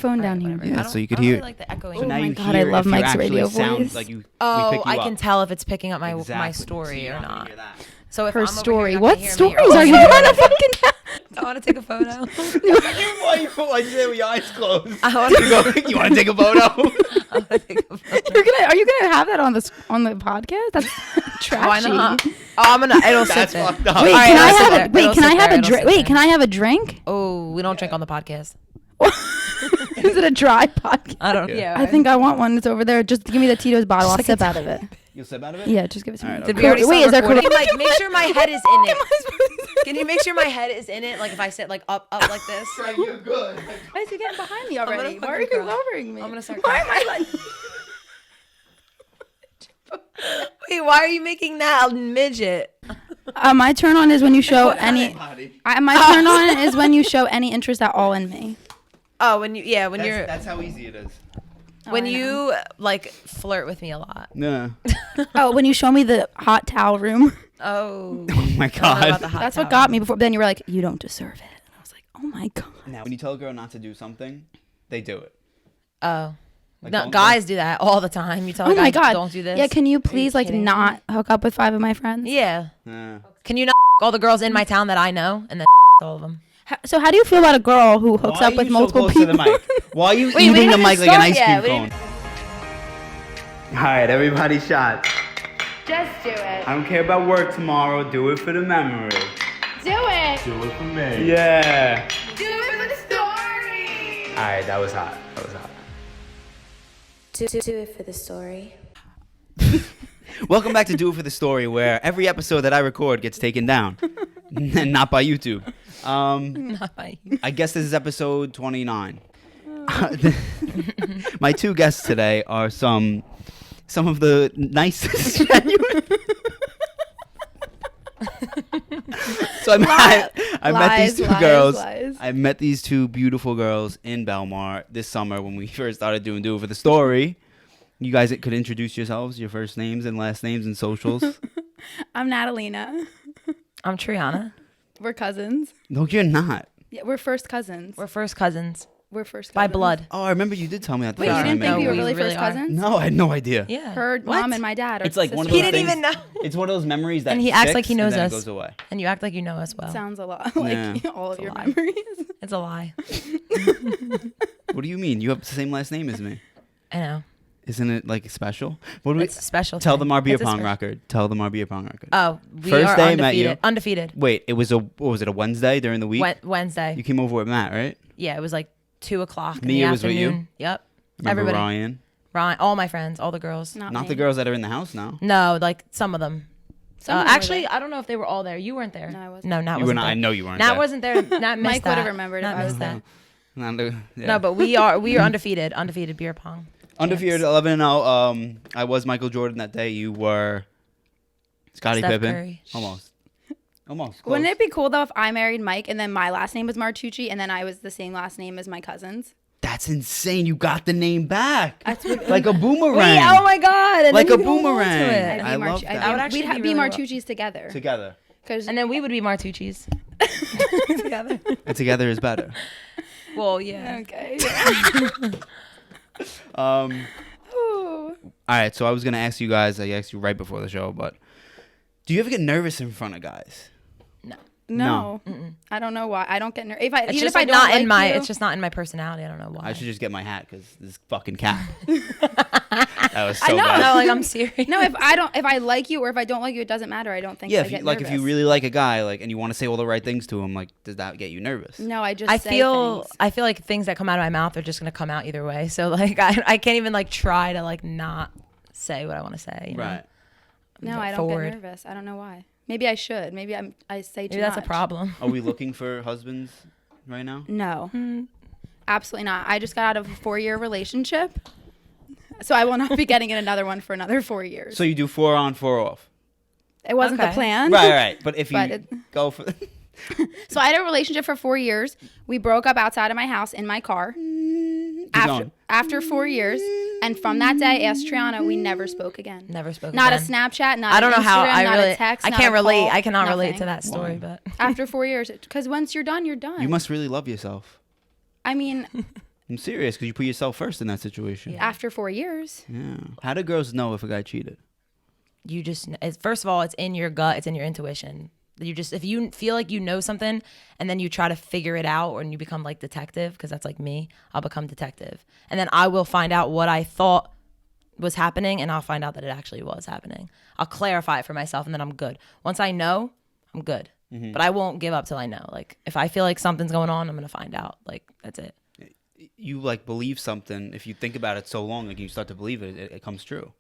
phone down here. Yeah, so you could I hear. really like the echoing. Oh my God, I love Mike's radio voice. Like we pick Oh, you I up. can tell if it's picking up my Exactly. story So you or don't have to not. hear that. So if Her I'm over here, story. you're not What gonna hear me. stories are you gonna fucking have? I want to take a photo. Why you say with your eyes closed? I want to go. You want to take a photo? I want to take a photo. Are you gonna have that on the podcast? That's trashy. Why not? Oh, I'm gonna. It'll sit That's there. fucked up. Wait, All right, can I it'll sit have there. a wait? It'll Can sit I have there. a It'll drink? sit Wait, there. can I have a drink? Oh, we don't drink on the podcast. Is it a dry podcast? I don't. Yeah. I think I want one. It's over there. Just give me the Tito's bottle. I'll like sip a out of it. You'll sip out of it? Yeah, just give it to me. All right, Did okay. we already Wait, start is there recording? corona? Like, make sure my head is in it. Can you make sure my head is in it? Like if I sit like up like this. You're good. Why is he getting behind me gonna already? Why are fucking you cry. lowering me? I'm gonna start Why am crying. I like? Wait, why are you making that a midget? My turn on is when you show any. Body. My turn on is when you show any interest at all in me. Oh, when you're That's how easy it is. when I you like flirt with me a lot. No. Oh, when you show me the hot towel room. Oh, Oh my I don't know about God. the hot That's towel. what got me before. Then you were like, you don't deserve it. And I was like, oh my God. Now, when you tell a girl not to do something, they do it. Oh, Like, no, don't- guys do that all the time. You tell Oh a my guy, God. don't do this. Yeah, can you please like kidding? not hook up with 5 of my friends? Yeah. Yeah. Can you not all the girls in my town that I know and then all of them? So how do you feel about a girl who hooks Why up are with you so multiple close people? to the mic? Why are you Wait, we eating the didn't mic like an start ice yet. cream We cone? All right, everybody shot. Just do it. I don't care about work tomorrow. Do it for the memory. Do it. Do it for me. Yeah. Do it for the story. All right, that was hot. That was hot. Do it for the story. Welcome back to Do It For The Story, where every episode that I record gets taken down. And not by YouTube. Not by you. I guess this is episode 29. My two guests today are some of the nicest, genuine. So I met these two girls. I met these two beautiful girls in Belmar this summer when we first started doing Do It For The Story. You guys could introduce yourselves, your first names and last names and socials. I'm Natalina. I'm Triana. We're cousins. No, you're not. Yeah, we're first cousins. We're first cousins We're first cousins. by blood. Oh, I remember you did tell me that. the Wait, first you time didn't I think met we you. were really We really first are. cousins? No, I had no idea. Yeah. Her What? mom and my dad are It's like one of sisters. those He didn't things- even know. It's one of those memories that And he acts like sticks he knows and then us. it goes away. And you act like you know us well. Sounds a lot like Yeah. all of It's a your lie. memories. It's a lie. What do you mean? You have the same last name as me. I know. Isn't it like special? What do we It's a special. tell thing. them our beer It's a pong special- record? Tell them our beer pong record. Oh, we First are day I undefeated. met you. Undefeated. Wait, it was what was it? A Wednesday during the week? Wednesday. You came over with Matt, right? Yeah, it was like 2:00 in the Mia was with afternoon. you? Yep. Remember Everybody. Ryan? All my friends, all the girls. Not me. the girls that are in the house now. No, like some of them. Some of them were Actually, there. I don't know if they were all there. You weren't there. No, I wasn't. No, Nat You were wasn't not. there. I know you weren't. Nat there. wasn't there. Nat missed Mike would have that. remembered Nat if I was missed there. that. Yeah. No, but we are undefeated. Undefeated beer pong. Undefeated champs. 11-0. I was Michael Jordan that day. You were Scottie Steph Pippen. Curry. Almost. Close. Wouldn't it be cool though if I married Mike and then my last name was Tucci and then I was the same last name as my cousins? That's insane. You got the name back. That's what, Like a boomerang. Wait, oh my god! And Like then a you hold on to boomerang. it. I love that. That would actually we'd be be really well. Martucci's together. Together. Because And then we would be Martucci's. Together. And together is better. Well, yeah. okay. All right, so I was gonna ask you guys. I asked you right before the show, but do you ever get nervous in front of guys? No, I don't know why. I don't get nervous. It's Even just if I like don't not like in my. you, It's just not in my personality. I don't know why. I should just get my hat because this fucking cat. That was so I know. bad. No, like I'm serious. no. If I like you or if I don't like you, it doesn't matter. I don't think. Yeah, I if you, get like if you nervous. really like a guy, like, and you want to say all the right things to him, like, does that get you nervous? No, I just. I say feel things. I feel like things that come out of my mouth are just gonna come out either way. So like I can't even like try to like not say what I want to say. You know? Right. No, I don't forward. get nervous. I don't know why. Maybe I should. Maybe I say too Maybe that's much. a problem. Are we looking for husbands right now? No, absolutely not. I just got out of a 4-year relationship, so I will not be getting in another one for another 4 years. So you do 4 on, 4 off. It wasn't the Okay. plan. Right. But if you But it- go for, So I had a relationship for 4 years. We broke up outside of my house in my car. going. After 4 years, and from that day, asked Triana, we never spoke again. Never spoken. Not a again. Snapchat, not I don't an know how Instagram, I not really. a text, I not can't a relate. call, I cannot relate nothing. to that story, but After 4 years, because once you're done, you're done. you must really love yourself. I mean, I'm serious, because you put yourself first in that situation. Yeah. After 4 years. Yeah. How do girls know if a guy cheated? You just, first of all, it's in your gut, it's in your intuition. If you feel like you know something and then you try to figure it out, or you become like detective, because that's like me, I'll become detective. And then I will find out what I thought was happening, and I'll find out that it actually was happening. I'll clarify it for myself, and then I'm good. Once I know, I'm good. Mm-hmm. But I won't give up till I know. Like, if I feel like something's going on, I'm going to find out. Like, that's it. You like believe something. If you think about it so long, like you start to believe it, it comes true.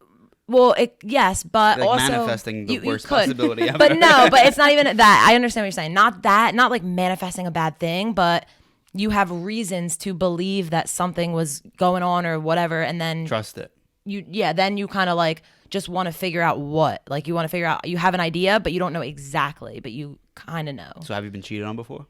Well, yes, but like also manifesting the worst possibility ever. But no, but it's not even that. I understand what you're saying. Not like manifesting a bad thing, but you have reasons to believe that something was going on or whatever, and then trust it. Then you kind of like just want to figure out what. Like, you want to figure out, you have an idea, but you don't know exactly, but you kind of know. So have you been cheated on before?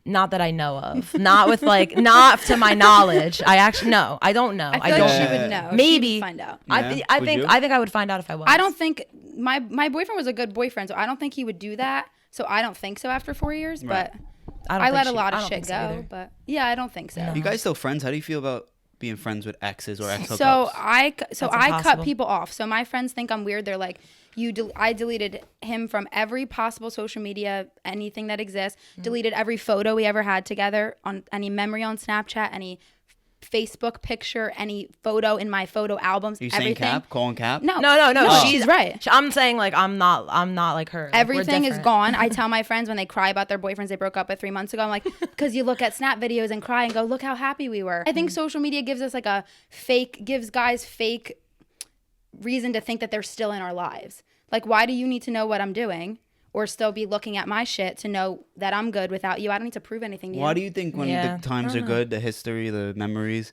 Not that I know of. Not with like, not to my knowledge. I actually, no, I don't know. I feel like she would know. Maybe. She would find out. Yeah. I think I would find out if I was. I don't think, my boyfriend was a good boyfriend, so I don't think he would do that. So I don't think so after 4 years, Right. but I let a lot of shit so go. either. But yeah, I don't think so. No. You guys still friends? How do you feel about being friends with exes or ex hookups? So I cut impossible. people off. So my friends think I'm weird. They're like, I deleted him from every possible social media, anything that exists. Deleted every photo we ever had together, on any memory on Snapchat, any Facebook picture, any photo in my photo albums. Are you everything. saying Cap? Calling Cap? No, No, she's right. I'm saying like I'm not like her. Like, Everything we're is different. gone. I tell my friends when they cry about their boyfriends they broke up with 3 months ago, I'm like, because you look at Snap videos and cry and go, look how happy we were. I think social media gives us like gives guys fake reason to think that they're still in our lives. Like, why do you need to know what I'm doing or still be looking at my shit to know that I'm good without you? I don't need to prove anything to you. Why do you think when the times are good, the history, the memories,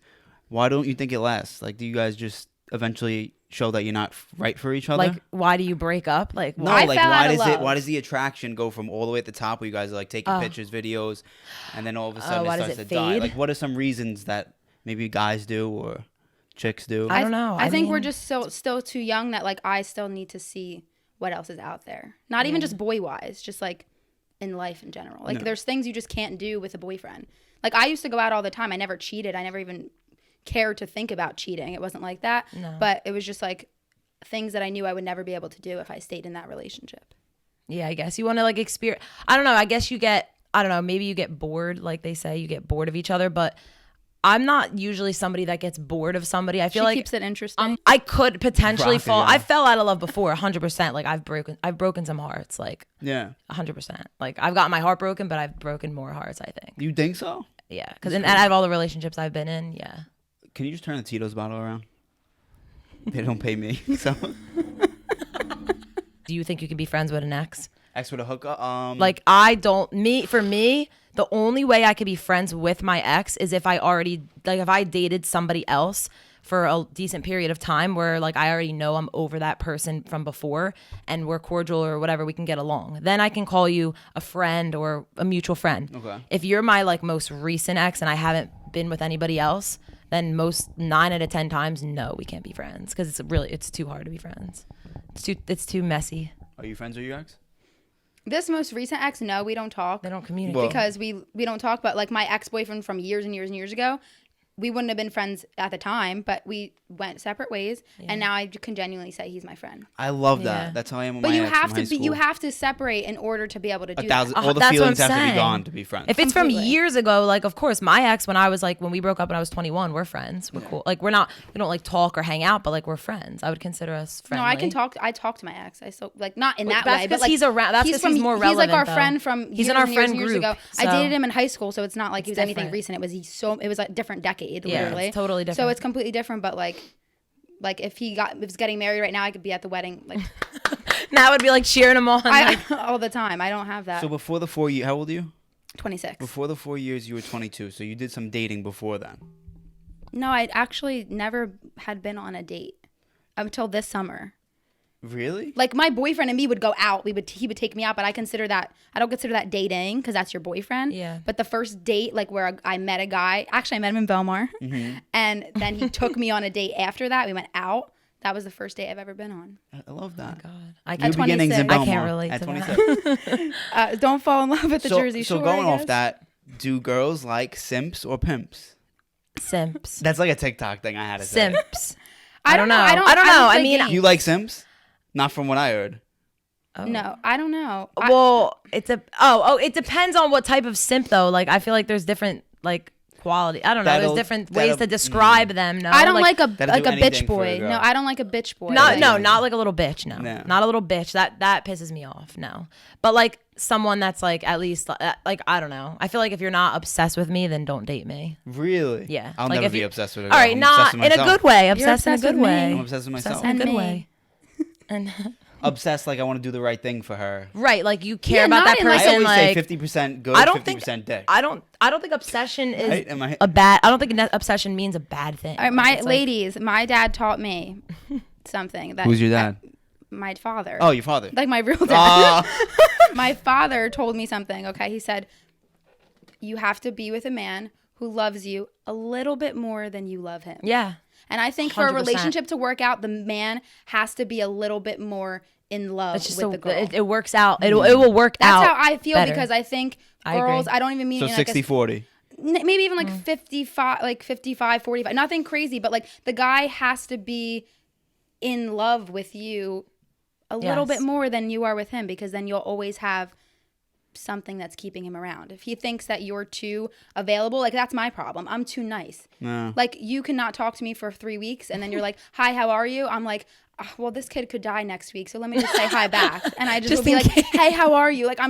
why don't you think it lasts? Like, do you guys just eventually show that you're not right for each other? Like, why do you break up? Like, no, like why does the attraction go from all the way at the top where you guys are like taking pictures, videos, and then all of a sudden it starts to die? Like, what are some reasons that maybe guys do or chicks do? I don't know. I think we're just still too young that like I still need to see what else is out there. Not even just boy wise, just like in life in general. Like there's things you just can't do with a boyfriend. Like I used to go out all the time. I never cheated. I never even cared to think about cheating. It wasn't like that. No. But it was just like things that I knew I would never be able to do if I stayed in that relationship. Yeah, I guess you want to like experience. I don't know. I guess maybe you get bored, like they say, you get bored of each other, but I'm not usually somebody that gets bored of somebody. I feel like keeps it interesting. I could potentially fall. Yeah. I fell out of love before, 100%. Like I've broken some hearts, like 100%. Like I've got my heart broken, but I've broken more hearts, I think. You think so? Yeah, because out of all the relationships I've been in, yeah. Can you just turn the Tito's bottle around? They don't pay me, so. Do you think you can be friends with an ex? Ex with a hookup? Like for me, the only way I could be friends with my ex is if I dated somebody else for a decent period of time where like I already know I'm over that person from before and we're cordial or whatever, we can get along. Then I can call you a friend or a mutual friend. Okay. If you're my like most recent ex and I haven't been with anybody else, then 9 out of 10 times, no, we can't be friends because it's too hard to be friends. It's too messy. Are you friends with your ex? This most recent ex, no, we don't talk. They don't communicate. Because we don't talk, but like my ex-boyfriend from years and years and years ago, we wouldn't have been friends at the time, but we went separate ways, and now I can genuinely say he's my friend. I love that. That's how I am with my ex from high school. You have to separate in order to be able to do that. All the feelings have to be gone to be friends. If it's from years ago, like of course my ex when we broke up when I was 21, we're friends. We're cool. Like we don't like talk or hang out, but like we're friends. I would consider us friendly. No, I can talk. I talk to my ex. I still like not in that way, but like he's around. That's because he's more relevant. He's like our friend from he's in our friend years group. Ago. So I dated him in high school, so it's not like he was anything different. recent. It was like a different decade, literally. It's totally different. So it's completely different, but like if he was getting married right now, I could be at the wedding like now would be like cheering him on all the time. I don't have that. So before the 4 years, how old are you? 26. Before the 4 years, you were 22. So you did some dating before then. No, I actually never had been on a date until this summer. Really? Like my boyfriend and me would go out. He would take me out, but I don't consider that dating because that's your boyfriend. Yeah. But the first date, like where I met a guy, actually I met him in Belmar, and then he took me on a date after that. We went out. That was the first date I've ever been on. I love that. Oh God. At 26. I can't relate at to 27. Don't fall in love with the Jersey Shore. So going off that, do girls like simps or pimps? Simps. That's like a TikTok thing I had to say. Simps. I don't know. I don't I play mean, games. You like Simps? Not from what I heard. Oh. No, I don't know. Well, it depends on what type of simp though. Like I feel like there's different like quality. I don't know. There's different ways to describe them. No, I don't like a anything bitch for a boy. girl. No, I don't like a bitch boy. not like a little bitch. No, No. not a little bitch. That pisses me off. No, but like someone that's like at least like I don't know. I feel like if you're not obsessed with me, then don't date me. Really? Yeah. I'll like never if be you- obsessed with a All girl. right, I'm not obsessed with in a myself. good way. You're Obsessed in a obsessed good with me. way. I'm obsessed with myself. In a And good me. way. And Obsessed, like I want to do the right thing for her. right, like you care Yeah, about not that in, like, person. I always like say 50% good, I don't 50% dick. I don't think obsession is Right? Am I- a bad. I don't think obsession means a bad thing. All right, Like, it's like- ladies, my dad taught me something. Who's your dad? My father. Oh, your father. Like my real dad. Ah. My father told me something. Okay, he said, "You have to be with a man who loves you a little bit more than you love him." Yeah. And I think for a 100%. relationship to work out, the man has to be a little bit more in love It's just with the girl. it works out. It will work out. That's how I feel better. because I think I girls, agree. I don't even mean So in like 60-40. maybe even like 55, like 55, 45, nothing crazy, but like the guy has to be in love with you a little Yes. bit more than you are with him, because then you'll always have something that's keeping him around. If he thinks that you're too available, like that's my problem. I'm too nice. No. Like you cannot talk to me for 3 weeks and then you're like, "Hi, how are you?" I'm like, "Ah, well, this kid could die next week, so let me just say hi back." And I just will be in like, case. "Hey, how are you?" Like I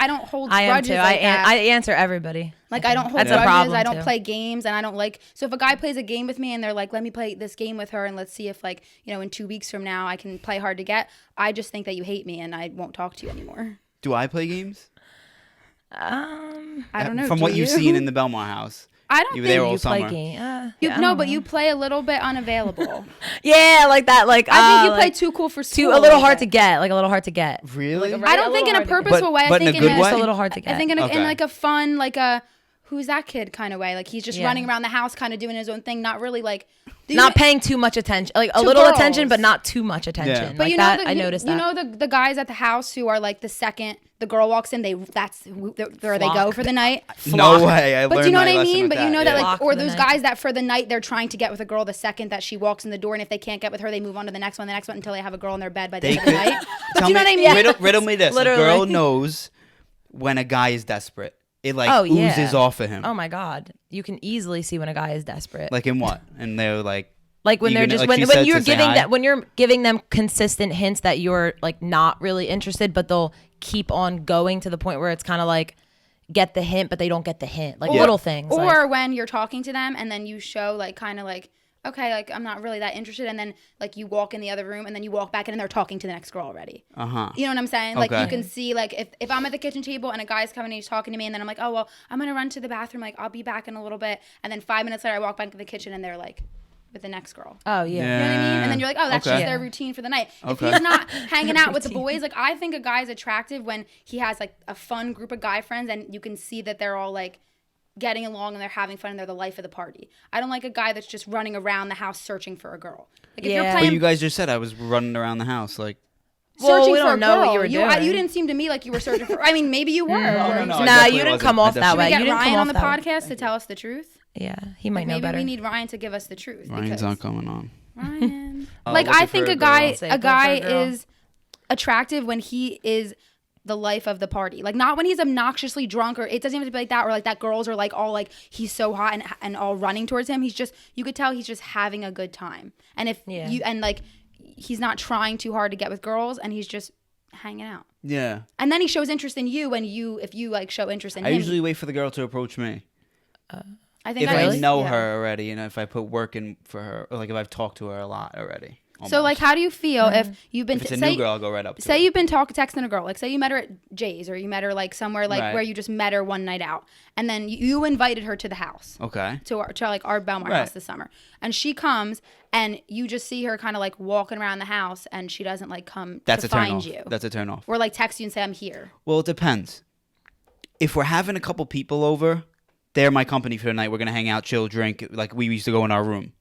don't hold I am grudges too. like that. I answer everybody. Like I don't hold That's a grudges. problem, I don't too. play games, and I don't like. So if a guy plays a game with me and they're like, "Let me play this game with her, and let's see if like in 2 weeks from now I can play hard to get," I just think that you hate me and I won't talk to you anymore. Do I play games? I don't know. From do what you've you? seen in the Belmont house. I don't You were think there all You play summer. game. no, but you play a little bit unavailable. Yeah, like that. Like I think you play like, too cool for school. a little hard to get. Like a little hard to get. Really? Like I don't think in a hard to get. purposeful way. I But in think a good in way? Just a little hard to get. I think in Okay. like a fun, like a who's that kid kind of way. Like he's just Yeah. running around the house, kind of doing his own thing, not really like. Do you not know- paying too much attention. Like a To little girls. attention, but not too much attention. Yeah. Like But you know, that, I noticed that. You know the guys at the house who are like the second the girl walks in, that's where they go Flock. for the night. No way. I But learned do you know my what I lesson mean? with But you know that yeah. like, Flock or for the those night. guys that for the night they're trying to get with a girl the second that she walks in the door, and if they can't get with her, they move on to the next one until they have a girl in their bed by the They end of the could- night. But Tell do you know me- what I mean? Riddle me this. Literally. A girl knows when a guy is desperate. It like Oh, yeah. oozes off of him. Oh my god, you can easily see when a guy is desperate. Like in what? And they're like Like when they're Even, just like she when said, you're to say giving hi. that when you're giving them consistent hints that you're like not really interested, but they'll keep on going to the point where it's kind of like get the hint, but they don't get the hint. Like little things. Or like, when you're talking to them and then you show like kind of like, okay, like I'm not really that interested, and then like you walk in the other room and then you walk back in and they're talking to the next girl already. You know what I'm saying? Like Okay. you can see like if I'm at the kitchen table and a guy's coming and he's talking to me, and then I'm like, oh well, I'm gonna run to the bathroom, like I'll be back in a little bit, and then 5 minutes later I walk back to the kitchen and they're like with the next girl. oh You yeah. know what I mean? And then you're like, oh, that's Okay. just their routine for the night. Okay. If he's not hanging out with the boys, like I think a guy's attractive when he has like a fun group of guy friends and you can see that they're all like getting along and they're having fun and they're the life of the party. I don't like a guy that's just running around the house searching for a girl. Like if you're Yeah. But playing you guys just said I was running around the house like Well, searching we for don't a know girl, what you were doing. you didn't seem to me like you were searching for. I mean, maybe you were. no, I Nah, definitely you didn't wasn't. come I off that Should definitely- way. we You get didn't come Ryan on off the that way. podcast to tell us the truth? Yeah, he might know Maybe better. we need Ryan to give us the truth. Ryan's because- not coming on. Ryan. Oh, Like looking I for think a a guy girl. Say, a go for guy a girl. is attractive when he is the life of the party. Like not when he's obnoxiously drunk, or it doesn't even have to be like that, or like that girls are like all like he's so hot and all running towards him. He's just, you could tell he's just having a good time. And if Yeah. you and like he's not trying too hard to get with girls, and he's just hanging out. Yeah. And then he shows interest in you, and if you like show interest in I him. usually wait for the girl to approach me. I think If that I is- know yeah. her already and if I put work in for her, or like if I've talked to her a lot already. So almost. like, how do you feel if you've been if it's a say, new girl, I'll go right up to say her. you've been texting a girl, like say you met her at Jay's, or you met her like somewhere like Right. where you just met her one night out, and then you invited her to the house. Okay. To like our Belmont Right. house this summer, and she comes and you just see her kind of like walking around the house, and she doesn't like come That's to a turn find off. you, That's a turn off. or like text you and say I'm here. Well, it depends. If we're having a couple people over, they're my company for the night. We're gonna hang out, chill, drink, like we used to go in our room.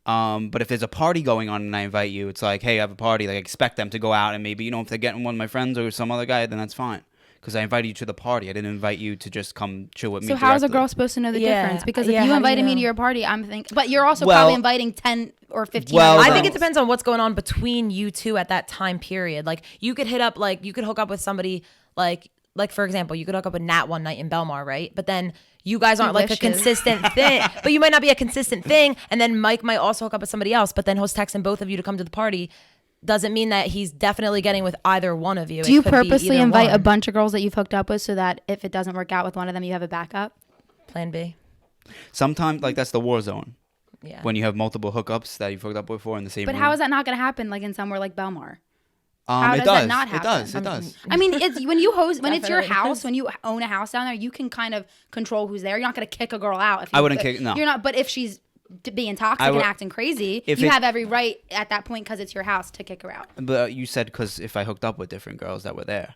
But if there's a party going on and I invite you, it's like, hey, I have a party. Like, I expect them to go out and maybe, if they're getting one of my friends or some other guy, then that's fine. because I invited you to the party. I didn't invite you to just come chill with me. So how is a directly. girl supposed to know the Yeah. difference? Because if Yeah, you how do invited you me to know? your party, I'm thinking, but you're also Well- probably inviting 10 or 15 Well, other I think it girls. depends on what's going on between you two at that time period. Like you could hook up with somebody like for example, you could hook up with Nat one night in Belmar, right? But then you guys aren't like a wishes. consistent thing. But you might not be a consistent thing. And then Mike might also hook up with somebody else. But then he'll texting both of you to come to the party. Doesn't mean that he's definitely getting with either one of you. Do you purposely invite a bunch of girls that you've hooked up with so that if it doesn't work out with one of them, you have a backup? Plan B? Sometimes, like, that's the war zone. Yeah. When you have multiple hookups that you've hooked up before in the same But room. how is that not going to happen like in somewhere like Belmar? How It does does. that not It happen? does. It does. I mean, it's when it's your Definitely house, does. when you own a house down there, you can kind of control who's there. You're not going to kick a girl out. If you, I wouldn't kick. No. You're not. But if she's being toxic I would- and acting crazy, if you it- have every right at that point because it's your house to kick her out. But you said because if I hooked up with different girls that were there,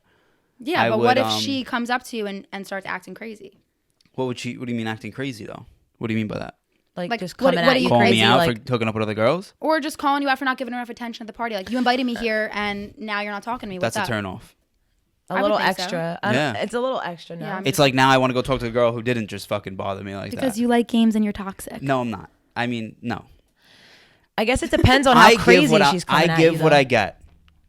Yeah, I but what would, if she comes up to you and starts acting crazy? what do you mean acting crazy though? What do you mean by that? Like just what coming are at you you Calling crazy. me out Like, for hooking up with other girls? Or just calling you out for not giving her enough attention at the party. Like, you invited me here and now you're not talking to me. What's That's a up? turn off. a I would little think so. extra. Yeah. It's a little extra now. Yeah, I'm It's like now I want to go talk to the girl who didn't just fucking bother me like Because that. you like games and you're toxic. No, I'm not. I mean, no. I guess it depends on how crazy she's coming I at give you, what though. I get.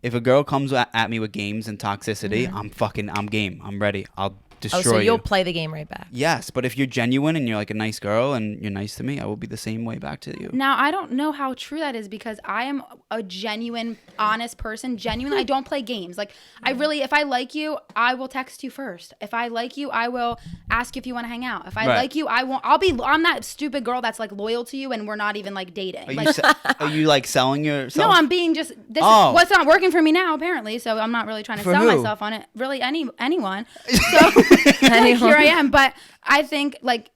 If a girl comes at me with games and toxicity, I'm game. I'm ready. I'll destroy Oh, so you'll you. play the game right back. Yes, but if you're genuine and you're like a nice girl and you're nice to me, I will be the same way back to you. Now, I don't know how true that is because I am a genuine, honest person. Genuinely, I don't play games. Like, if I like you, I will text you first. If I like you, I will ask you if you want to hang out. If I Right. like you, I'm that stupid girl that's like loyal to you and we're not even like dating. Are Like, you, are you like selling yourself? no, I'm being just, this Oh. is what's not working for me now, apparently. So I'm not really trying to For sell who? myself on it. Really, anyone. So like, here I am. But I think like,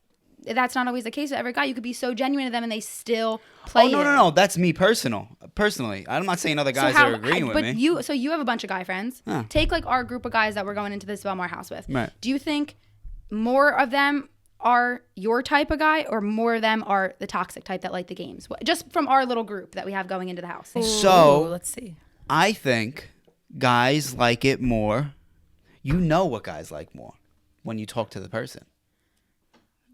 that's not always the case with every guy. You could be so genuine to them and they still play Oh, no, it. no. That's me personally. I'm not saying other guys are agreeing with me. You have a bunch of guy friends. Huh. Take like our group of guys that we're going into this Belmar house with. Right. Do you think more of them are your type of guy or more of them are the toxic type that like the games? Just from our little group that we have going into the house. So Ooh, let's see. I think guys like it more. You know what guys like more when you talk to the person.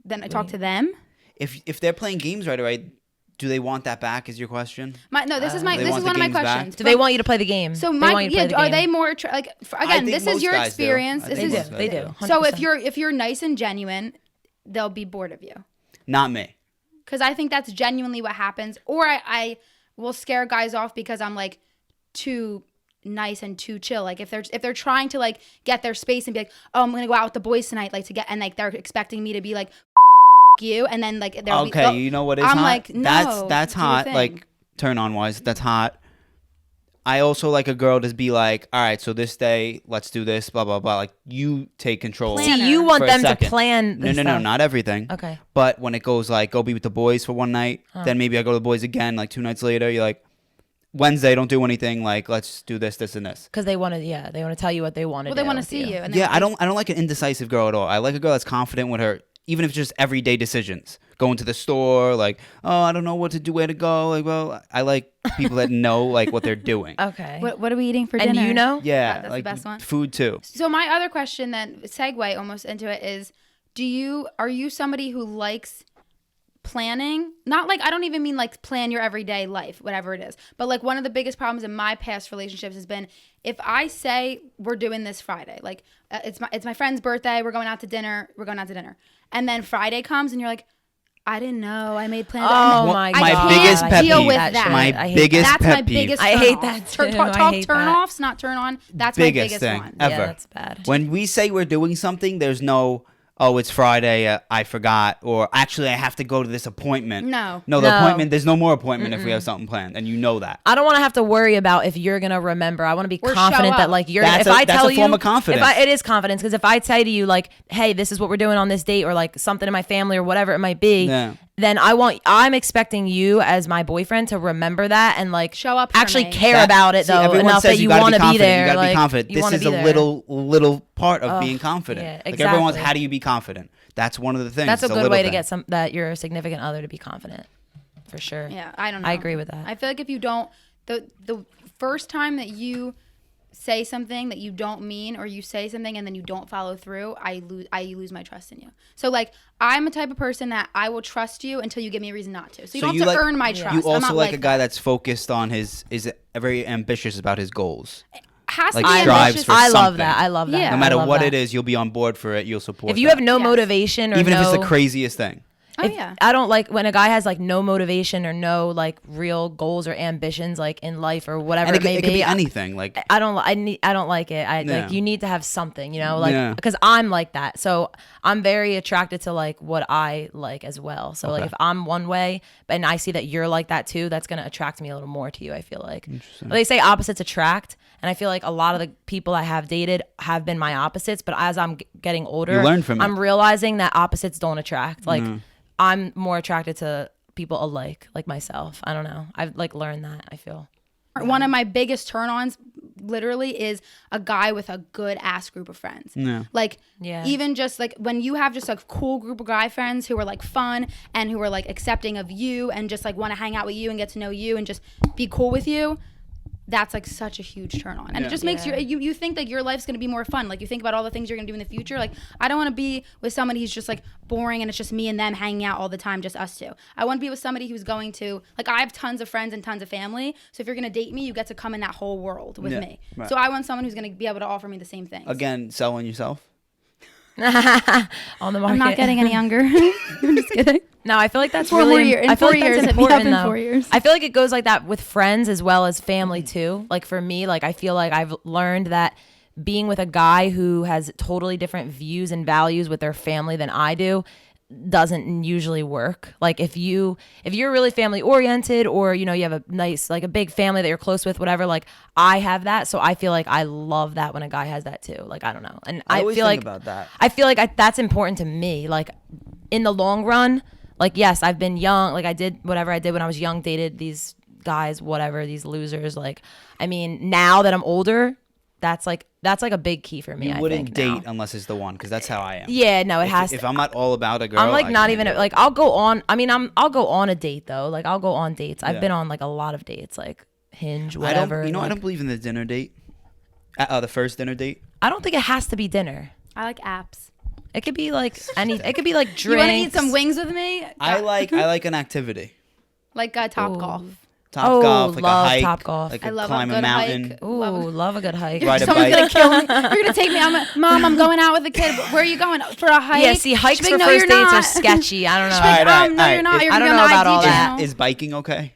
Then I talk to them. If they're playing games right away, do they want that back? Is your question? This is They one want of the my games back? questions. Do they want you to play the game? So They my want you to play the are game. they more again? think This is most your guys do. experience. I This think is most They do. so 100%. if you're nice and genuine, they'll be bored of you. Not me. Because I think that's genuinely what happens. Or I will scare guys off because I'm like too nice and too chill. Like if they're trying to like get their space and be like, oh, I'm gonna go out with the boys tonight, like to get, and like they're expecting me to be like you, and then like they'll Okay, be, you know what is I'm hot? like, no, that's do your hot. thing. Like turn on wise, that's hot. I also like a girl to be like, all right, so this day, let's do this, blah blah blah. Like you take control. Planner. See, you want for a them to second. plan. No, this no, stuff. not everything. Okay. But when it goes like, go be with the boys for one night, then maybe I go to the boys again, like 2 nights later. You're like, Wednesday, don't do anything. Like, let's do this, this, and this. Because they want to tell you what they want to well, do. they want to with see you. And Yeah, then I don't like an indecisive girl at all. I like a girl that's confident with her, even if it's just everyday decisions. Going to the store, like, oh, I don't know what to do, where to go. Like, well, I like people that know like what they're doing. Okay. What are we eating for And dinner? you know? Yeah, That's the like best one. food too. So my other question then, segue almost into it, is are you somebody who likes planning? Not like, I don't even mean like plan your everyday life, whatever it is, but like one of the biggest problems in my past relationships has been if I say we're doing this Friday, like it's my friend's birthday, we're going out to dinner, and then Friday comes and you're like, I didn't know, I made plans. Oh and my I My God. can't biggest pet deal peeve. with That that. shit. My I hate biggest That's pet my peeve. biggest I turn hate off. that Talk too. I talk hate turn that. offs, not turn on. That's my Biggest biggest thing one. ever. Yeah, that's bad. When we say we're doing something, there's no, oh, it's Friday, I forgot, or actually I have to go to this appointment. No. the No. appointment. There's no more appointment if we have something planned, and you know that. I don't want to have to worry about if you're gonna remember. I want to be Or confident show that up. like you're. That's if a- I that's tell a form you, of confidence. It is confidence because if I say to you like, "Hey, this is what we're doing on this date," or like something in my family or whatever it might be, Yeah. then I'm expecting you as my boyfriend to remember that and like Show up for actually me. care about it See, though everyone enough says that you gotta want to be confident. there. You gotta like, be confident. you This wanna is be a there. little part of being confident. yeah, Like everyone wants, exactly. how do you be confident? That's one of the things. That's a It's good little way to thing. get that your significant other to be confident, for sure. Yeah, I don't know. I agree with that. I feel like if you don't, the first time that you say something that you don't mean, or you say something and then you don't follow through, I lose my trust in you. So like, I'm a type of person that I will trust you until you give me a reason not to. So you don't have to earn my trust. You also I'm not like a guy that's focused on is very ambitious about his goals. Has Like to be strives ambitious. for I love something. that. I love that. Yeah. No matter what that. it is, you'll be on board for it. You'll support If you that. have no Yes. motivation or even if it's no- the craziest thing. Oh if- yeah. I don't like when a guy has like no motivation or no like real goals or ambitions like in life or whatever And it may it could be be. anything. Like I don't like it. Yeah. Like you need to have something, you know, like Yeah. because I'm like that. So I'm very attracted to like what I like as well. So like Okay. if I'm one way and I see that you're like that too, that's going to attract me a little more to you, I feel like. They say opposites attract, and I feel like a lot of the people I have dated have been my opposites, but as I'm getting older, You learn from it. I'm realizing that opposites don't attract. Like I'm more attracted to people alike, like myself. I don't know. I've like learned that, I feel. One of my biggest turn-ons literally is a guy with a good ass group of friends. Yeah. Like Yeah. even just like when you have just a cool group of guy friends who are like fun and who are like accepting of you and just like want to hang out with you and get to know you and just be cool with you, that's like such a huge turn on. And it just makes you think that your life's going to be more fun. Like you think about all the things you're going to do in the future. Like I don't want to be with somebody who's just like boring and it's just me and them hanging out all the time, just us two. I want to be with somebody who's going to, like, I have tons of friends and tons of family. So if you're going to date me, you get to come in that whole world with me. Right. So I want someone who's going to be able to offer me the same things. Again, selling yourself. On the market. I'm not getting any younger. I'm just kidding. No, I feel like that's 4 really. more years. In I feel 4 like years, that's hit me up important in though. 4 years. I feel like it goes like that with friends as well as family too. Like for me, like I feel like I've learned that being with a guy who has totally different views and values with their family than I do doesn't usually work. Like if you're really family oriented, or you know you have a nice like a big family that you're close with, whatever, like I have that, so I feel like I love that when a guy has that too. Like I don't know, and I I always feel think like about that. I feel like that's important to me. Like in the long run, like yes, I've been young, like I did whatever I did when I was young, dated these guys, whatever, these losers. Like I mean, now that I'm older, that's like a big key for me. You I wouldn't think, date now. unless it's the one, because that's how I am. Yeah, no, it has to. If I'm not all about a girl, I'm like I not can't even do it. like I'll go on. I mean, I'll go on a date though. Like I'll go on dates. I've Yeah. been on like a lot of dates, like Hinge, I whatever. don't. I like, don't believe in the dinner date. The first dinner date. I don't think it has to be dinner. I like apps. It could be like any. It could be like drinks. You want to eat some wings with me? I like an activity. Like Top Ooh. Golf. Top golf, like love a hike, Topgolf. like I a love a climb a good mountain. hike. Ooh, love a good hike. Ride a Someone's bike. gonna kill me. You're gonna take me. Mom, I'm going out with a kid. Where are you going? For a hike? Yeah, see, hikes She's for like, no, first you're dates are not. sketchy. I don't know. She's like, All right, no, you're all not. right. You're I gonna don't be on know the about all IG that. channel. Is biking okay?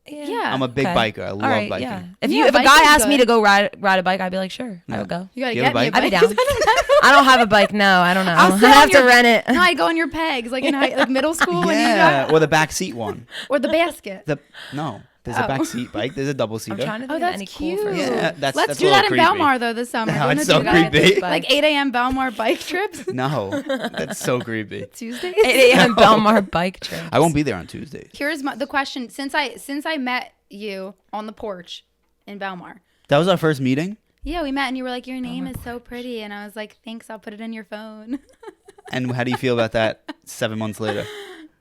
Yeah. I'm a big Okay. biker. I love All right, biking. yeah. Yeah, If a bike guy is asked me good. to go ride a bike, I'd be like, sure, I would go. You gotta You have get a me a bike? I'd be bike. down. I don't have a bike. No, I don't know. I'll I'd sit have on to your- rent it. No, I go on your pegs, like in like middle school when you Yeah, got, or the back seat one. or the basket. There's a back seat bike. There's a double I'm seater. trying to think Oh, of that's any cute. cool first. Yeah, that's Let's a do little that in creepy. Belmar though this summer. No, We're it's gonna so do that. creepy. Like 8 a.m. Belmar bike trips. No, that's so creepy. Tuesdays. 8 a.m. Belmar bike trip. I won't be there on Tuesdays. Here's the question. Since I met you on the porch in Belmar. That was our first meeting, Yeah, we met and you were like, your name is so pretty. And I was like, thanks, I'll put it in your phone. and how do you feel about that 7 months later?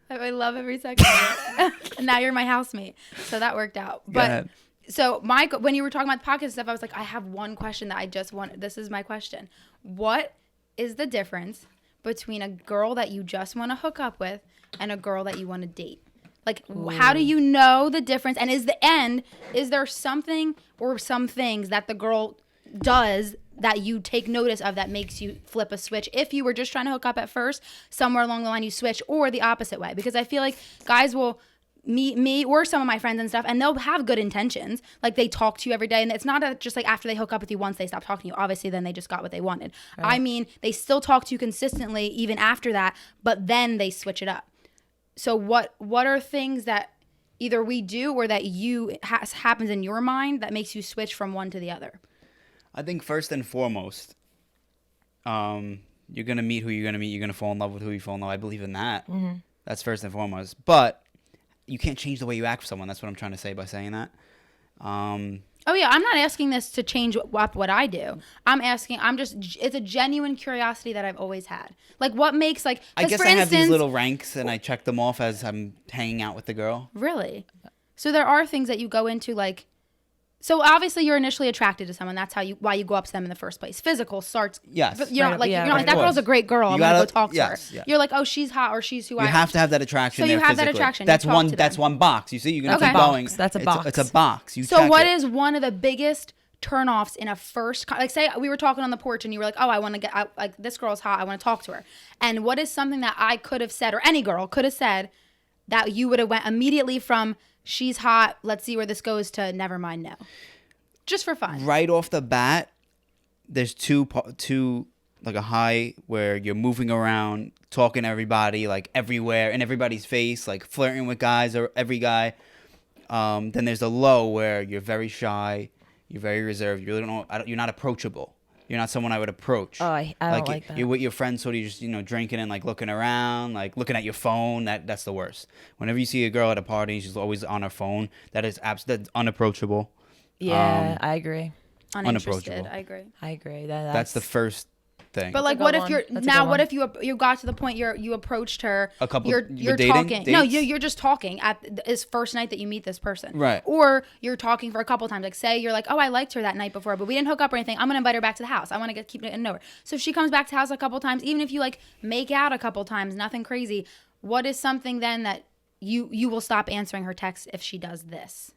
I love every second of it. And now you're my housemate. So that worked out. Go But ahead. so when you were talking about the podcast stuff, I was like, I have one question that I just want. This is my question. What is the difference between a girl that you just want to hook up with and a girl that you want to date? Like, how do you know the difference? And is there something or some things that the girl does that you take notice of that makes you flip a switch? If you were just trying to hook up at first, somewhere along the line you switch, or the opposite way? Because I feel like guys will meet me or some of my friends and stuff, and they'll have good intentions. Like, they talk to you every day, and it's not just like after they hook up with you once they stop talking to you. Obviously, then they just got what they wanted. Right. I mean, they still talk to you consistently even after that, but then they switch it up. So what are things that either we do or that happens in your mind that makes you switch from one to the other? I think first and foremost, you're gonna meet who you're gonna meet. You're gonna fall in love with who you fall in love. I believe in that. Mm-hmm. That's first and foremost. But you can't change the way you act for someone. That's what I'm trying to say by saying that. Oh yeah, I'm not asking this to change what I do. It's a genuine curiosity that I've always had. Like, what makes, like, I guess for I have instance, these little ranks and I check them off as I'm hanging out with the girl. Really? So there are things that you go into, like, So obviously you're initially attracted to someone. That's why you go up to them in the first place. Physical starts. Yes. You're not like that girl's a great girl. I'm gonna go talk to her. Yeah. You're like, oh, she's hot, or she's who I. You have to have that attraction. So you have physically. that attraction. That's one. That's one box. You see, you're gonna keep going. That's a box. It's a box. You so what is one of the biggest turnoffs in a first? Like, say we were talking on the porch and you were like, oh, I want to get like this girl's hot. I want to talk to her. And what is something that I could have said, or any girl could have said, that you would have went immediately from she's hot, let's see where this goes, to never mind, no. Just for fun. Right off the bat, there's two like a high where you're moving around, talking to everybody, like everywhere, in everybody's face, like flirting with guys or every guy. Then there's a low where you're very shy, you're very reserved, you really don't know, you're not approachable. You're not someone I would approach. Oh, I don't like that. You're with your friends, sort of just drinking and like looking around, like looking at your phone. That's the worst. Whenever you see a girl at a party, she's always on her phone. That's unapproachable. Yeah, I agree. Unapproachable. I agree. That's the first thing. But like, what if what if you got to the point you approached her? A couple. You're talking. No, you're just talking at this first night that you meet this person. Right. Or you're talking for a couple times. Like, say you're like, oh, I liked her that night before, but we didn't hook up or anything. I'm gonna invite her back to the house. I want to keep getting to know her. So if she comes back to the house a couple times, even if you like make out a couple times, nothing crazy. What is something then that you will stop answering her text if she does this?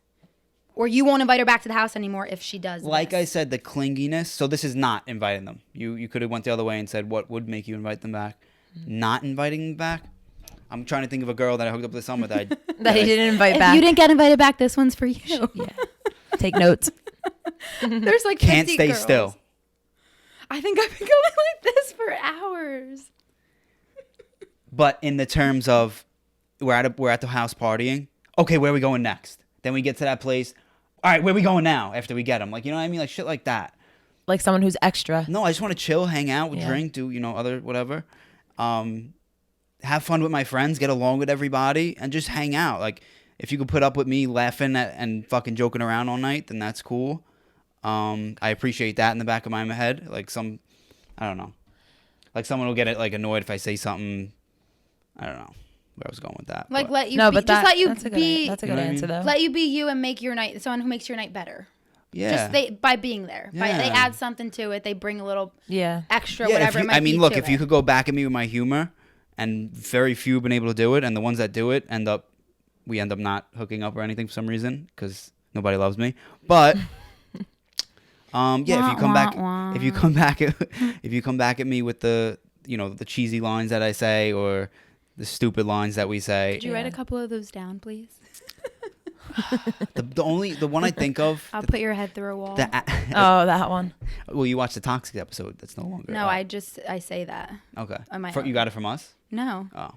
Or you won't invite her back to the house anymore if she does like this. I said, the clinginess. So this is not inviting them. You could have went the other way and said, what would make you invite them back? Not inviting them back? I'm trying to think of a girl that I hooked up this summer that he didn't invite back. If you didn't get invited back, this one's for you. Yeah. Take notes. There's like 50 Can't stay girls. still. I think I've been going like this for hours. But in the terms of we're at the house partying. Okay, where are we going next? Then we get to that place. All right, where are we going now after we get them? Like, you know what I mean? Like shit like that. Like someone who's extra. No, I just want to chill, hang out, drink, do, other whatever. Have fun with my friends, get along with everybody, and just hang out. Like, if you could put up with me laughing and fucking joking around all night, then that's cool. I appreciate that in the back of my head. Like I don't know. Like someone will get it like annoyed if I say something. I don't know where I was going with that. Like but. That's a good answer though. Let you be you and make your night someone who makes your night better. Yeah. Just by being there. Yeah. They add something to it. They bring a little extra yeah, whatever it might be. Look, if you could go back at me with my humor, and very few have been able to do it, and the ones that do it we end up not hooking up or anything for some reason because nobody loves me. But if you come back at me with the the cheesy lines that I say or the stupid lines that we say. Could you write a couple of those down, please? the one I think of. I'll put your head through a wall. That one. Well, you watched the Toxic episode. That's no longer. No, I say that. Okay. You got it from us? No. Oh.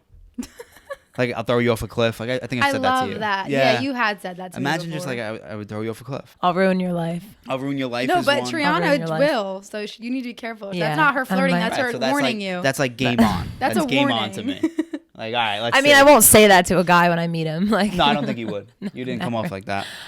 Like I'll throw you off a cliff. Like I think I said that to you. I love that. Yeah, you had said that to Imagine me just like I would throw you off a cliff. I'll ruin your life. I'll ruin your life. No, but one. Triana will. So you need to be careful. Yeah, that's not her flirting. That's her warning you. That's like game on. That's a game warning. on to me. Like, all right, let's I mean, I won't say that to a guy when I meet him. Like, no, I don't think you would. You didn't come off like that.